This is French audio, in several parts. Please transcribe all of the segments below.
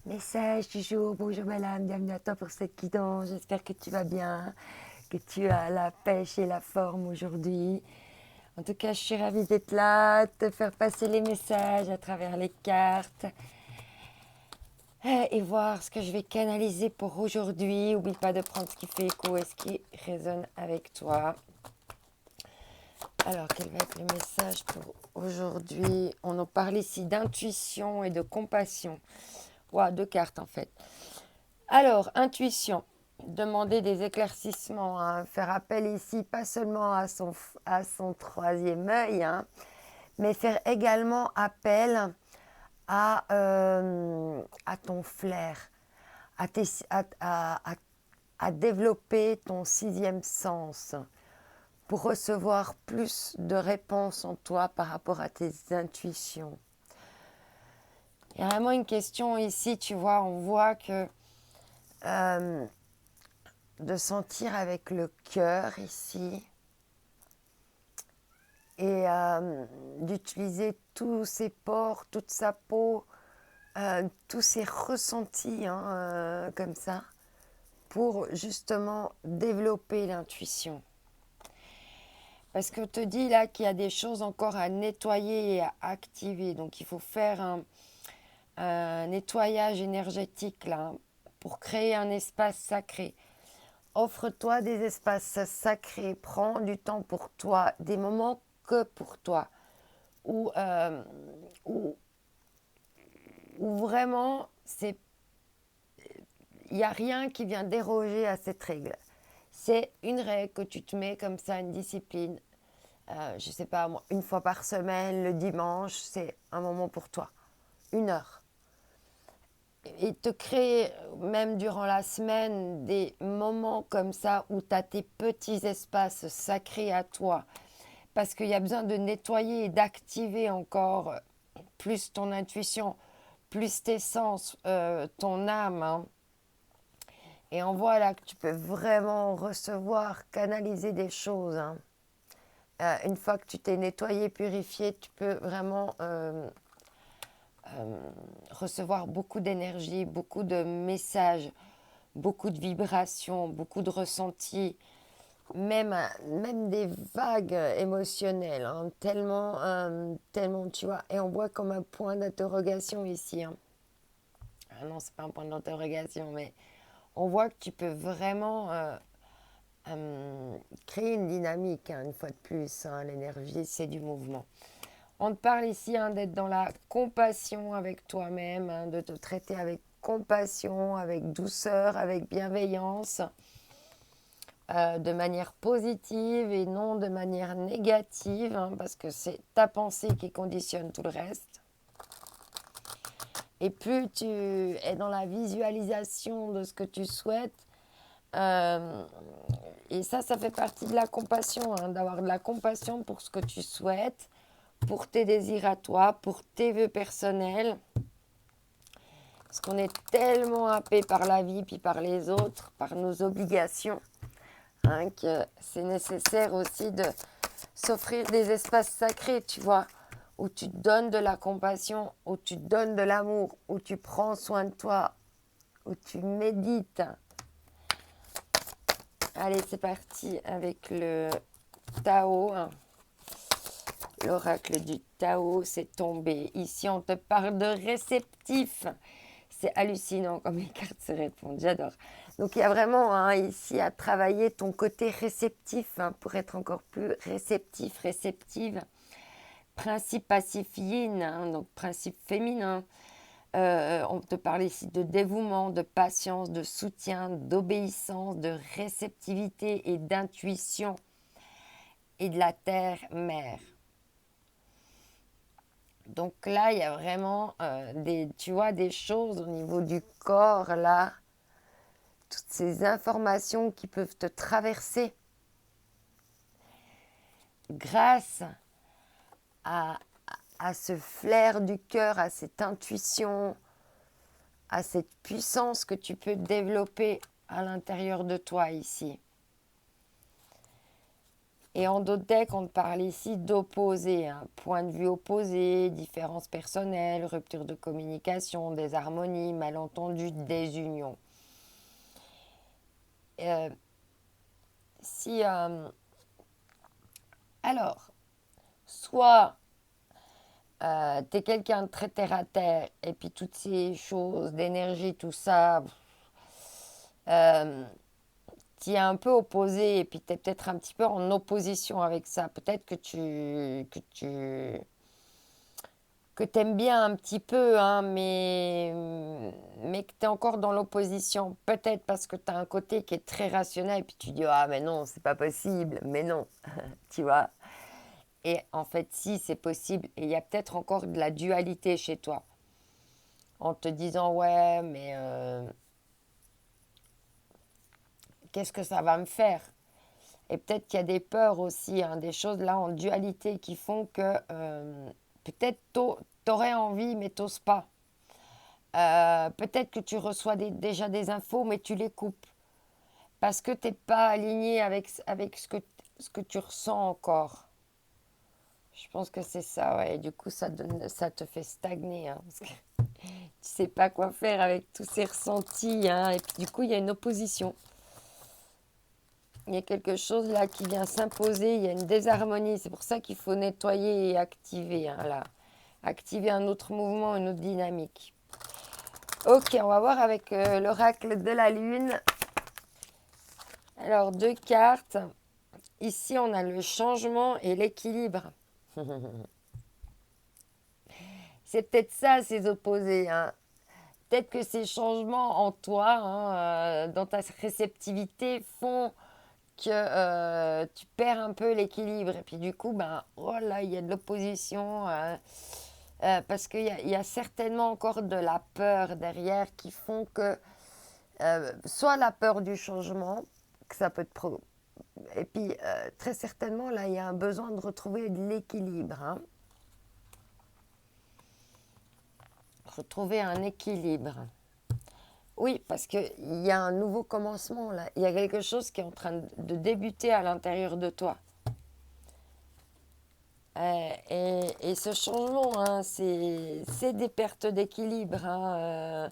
Message du jour, bonjour madame, bienvenue à toi pour cette guidance, j'espère que tu vas bien, que tu as la pêche et la forme aujourd'hui. En tout cas, je suis ravie d'être là, de te faire passer les messages à travers les cartes et voir ce que je vais canaliser pour aujourd'hui. Oublie pas de prendre ce qui fait écho et ce qui résonne avec toi. Alors, quel va être le message pour aujourd'hui? On nous parle ici d'intuition et de compassion. Ouah, deux cartes en fait. Alors, intuition, demander des éclaircissements, hein, faire appel ici pas seulement à son troisième œil, hein, mais faire également appel à ton flair, à, tes, à développer ton sixième sens pour recevoir plus de réponses en toi par rapport à tes intuitions. Il y a vraiment une question ici, tu vois, on voit que de sentir avec le cœur ici et d'utiliser tous ses pores, toute sa peau, tous ses ressentis hein, comme ça pour justement développer l'intuition. Parce qu'on te dit là qu'il y a des choses encore à nettoyer et à activer. Donc il faut faire un nettoyage énergétique là pour créer un espace sacré. Offre-toi des espaces sacrés, prends du temps pour toi, des moments que pour toi, où, où, où vraiment il n'y a rien qui vient déroger à cette règle. C'est une règle que tu te mets comme ça, une discipline. Je ne sais pas, moi, une fois par semaine, le dimanche, c'est un moment pour toi. 1 heure. Et te créer, même durant la semaine, des moments comme ça où tu as tes petits espaces sacrés à toi. Parce qu'il y a besoin de nettoyer et d'activer encore plus ton intuition, plus tes sens, ton âme. Hein. Et on voit là que tu peux vraiment recevoir, canaliser des choses. Hein. Une fois que tu t'es nettoyé, purifié, tu peux vraiment recevoir beaucoup d'énergie, beaucoup de messages, beaucoup de vibrations, beaucoup de ressentis, même des vagues émotionnelles, hein, tellement, tu vois. Et on voit comme un point d'interrogation ici. Hein. Ah non, c'est pas un point d'interrogation, mais on voit que tu peux vraiment créer une dynamique, hein, une fois de plus. Hein, l'énergie, c'est du mouvement. On te parle ici hein, d'être dans la compassion avec toi-même, hein, de te traiter avec compassion, avec douceur, avec bienveillance, de manière positive et non de manière négative, hein, parce que c'est ta pensée qui conditionne tout le reste. Et plus tu es dans la visualisation de ce que tu souhaites, et ça fait partie de la compassion, hein, d'avoir de la compassion pour ce que tu souhaites, pour tes désirs à toi, pour tes vœux personnels. Parce qu'on est tellement happé par la vie, puis par les autres, par nos obligations, hein, que c'est nécessaire aussi de s'offrir des espaces sacrés, tu vois, où tu donnes de la compassion, où tu donnes de l'amour, où tu prends soin de toi, où tu médites. Allez, c'est parti avec le Tao. L'oracle du Tao, c'est tombé. Ici, on te parle de réceptif. C'est hallucinant comme les cartes se répondent, j'adore. Donc il y a vraiment hein, ici à travailler ton côté réceptif hein, pour être encore plus réceptif, réceptive. Principe passif yin, hein, donc principe féminin. On te parle ici de dévouement, de patience, de soutien, d'obéissance, de réceptivité et d'intuition et de la terre-mère. Donc là, il y a vraiment tu vois, des choses au niveau du corps, là, toutes ces informations qui peuvent te traverser grâce à, à ce flair du cœur, à cette intuition, à cette puissance que tu peux développer à l'intérieur de toi ici. Et en d'autres decks, on te parle ici d'opposés, hein, point de vue opposé, différences personnelles, rupture de communication, désharmonie, malentendus, désunion. Euh, si, alors, soit tu es quelqu'un de très terre à terre, et puis toutes ces choses d'énergie, tout ça, euh, tu es un peu opposé, et puis tu es peut-être un petit peu en opposition avec ça. Peut-être que tu aimes bien un petit peu, hein, mais que tu es encore dans l'opposition. Peut-être parce que tu as un côté qui est très rationnel, et puis tu dis, ah mais non, c'est pas possible, mais non, tu vois. Et en fait, si, c'est possible, et il y a peut-être encore de la dualité chez toi, en te disant, ouais, mais qu'est-ce que ça va me faire? Et peut-être qu'il y a des peurs aussi, hein, des choses là en dualité qui font que peut-être t'aurais envie, mais t'oses pas. Peut-être que tu reçois déjà des infos, mais tu les coupes parce que tu n'es pas aligné avec ce que tu ressens encore. Je pense que c'est ça, ouais. Et du coup, ça te fait stagner, hein, parce que tu sais pas quoi faire avec tous ces ressentis, hein, et puis du coup, il y a une opposition. Il y a quelque chose là qui vient s'imposer, il y a une désharmonie. C'est pour ça qu'il faut nettoyer et activer, hein, là. Activer un autre mouvement, une autre dynamique. Ok, on va voir avec l'oracle de la lune. Alors, deux cartes. Ici, on a le changement et l'équilibre. C'est peut-être ça, ces opposés, hein. Peut-être que ces changements en toi, hein, dans ta réceptivité, font que tu perds un peu l'équilibre. Et puis du coup, ben, oh là, il y a de l'opposition. Parce qu'il y a certainement encore de la peur derrière qui font que, soit la peur du changement, que ça peut te et puis très certainement, là, il y a un besoin de retrouver de l'équilibre, hein. Retrouver un équilibre. Oui, parce qu'il y a un nouveau commencement, là. Il y a quelque chose qui est en train de débuter à l'intérieur de toi. Et ce changement, hein, c'est des pertes d'équilibre, hein,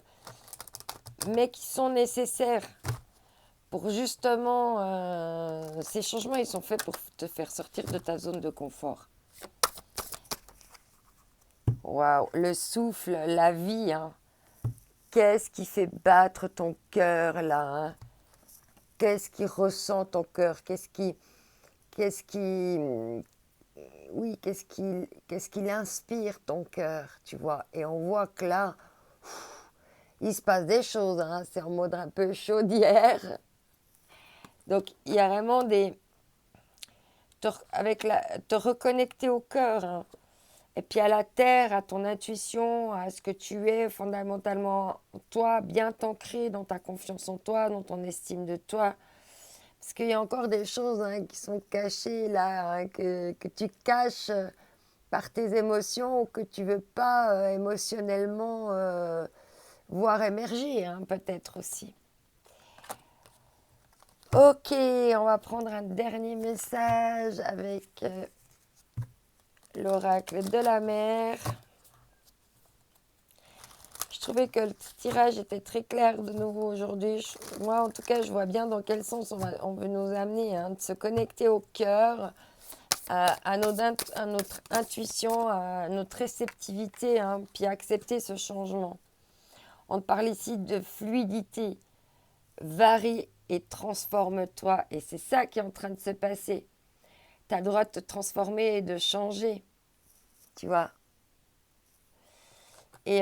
mais qui sont nécessaires pour justement... ces changements, ils sont faits pour te faire sortir de ta zone de confort. Waouh, le souffle, la vie, hein. Qu'est-ce qui fait battre ton cœur là, hein? Qu'est-ce qui ressent ton cœur? Qu'est-ce qui, oui, qu'est-ce qui inspire ton cœur, tu vois? Et on voit que là, il se passe des choses, hein, c'est en mode un peu chaudière. Donc, il y a vraiment te reconnecter au cœur, hein. Et puis à la terre, à ton intuition, à ce que tu es fondamentalement toi, bien t'ancrer dans ta confiance en toi, dans ton estime de toi. Parce qu'il y a encore des choses, hein, qui sont cachées là, hein, que tu caches par tes émotions ou que tu ne veux pas émotionnellement voir émerger, hein, peut-être aussi. Ok, on va prendre un dernier message avec l'oracle de la mer. Je trouvais que le tirage était très clair de nouveau aujourd'hui. Moi, en tout cas, je vois bien dans quel sens on veut nous amener, hein, de se connecter au cœur, à notre intuition, à notre réceptivité, hein, puis accepter ce changement. On parle ici de fluidité. Varie et transforme-toi. Et c'est ça qui est en train de se passer. Tu as le droit de te transformer et de changer. Tu vois. Et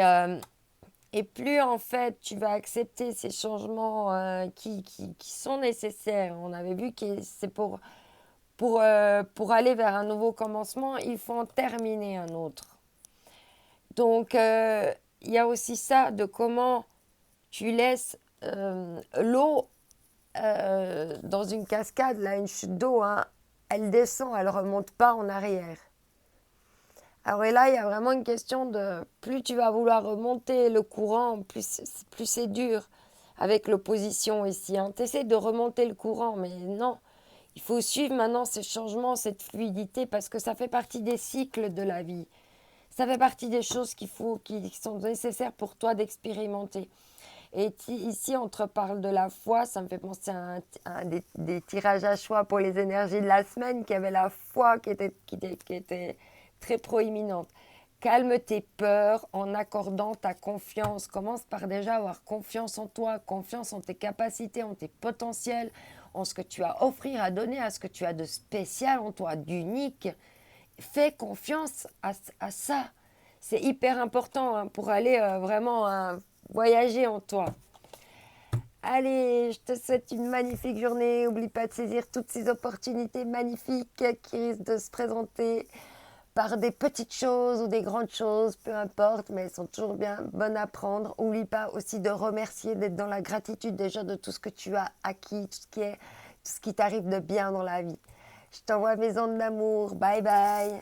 plus en fait tu vas accepter ces changements qui sont nécessaires. On avait vu que c'est pour aller vers un nouveau commencement, il faut en terminer un autre. Donc il y a aussi ça de comment tu laisses l'eau dans une cascade, là, une chute d'eau, hein, elle descend, elle ne remonte pas en arrière. Alors et là, il y a vraiment une question de plus tu vas vouloir remonter le courant, plus c'est dur avec l'opposition ici, hein. Tu essaies de remonter le courant, mais non, Il faut suivre maintenant ces changements, cette fluidité, parce que ça fait partie des cycles de la vie. Ça fait partie des choses qui sont nécessaires pour toi d'expérimenter. Et ici, on te parle de la foi, ça me fait penser à des tirages à choix pour les énergies de la semaine, qui avait la foi qui était très proéminente. Calme tes peurs en accordant ta confiance. Commence par déjà avoir confiance en toi, confiance en tes capacités, en tes potentiels, en ce que tu as à offrir, à donner, à ce que tu as de spécial en toi, d'unique. Fais confiance à ça. C'est hyper important hein, pour aller vraiment voyager en toi. Allez, je te souhaite une magnifique journée. N'oublie pas de saisir toutes ces opportunités magnifiques qui risquent de se présenter par des petites choses ou des grandes choses, peu importe, mais elles sont toujours bien bonnes à prendre. N'oublie pas aussi de remercier, d'être dans la gratitude déjà de tout ce que tu as acquis, tout ce qui t'arrive de bien dans la vie. Je t'envoie mes ondes d'amour. Bye bye.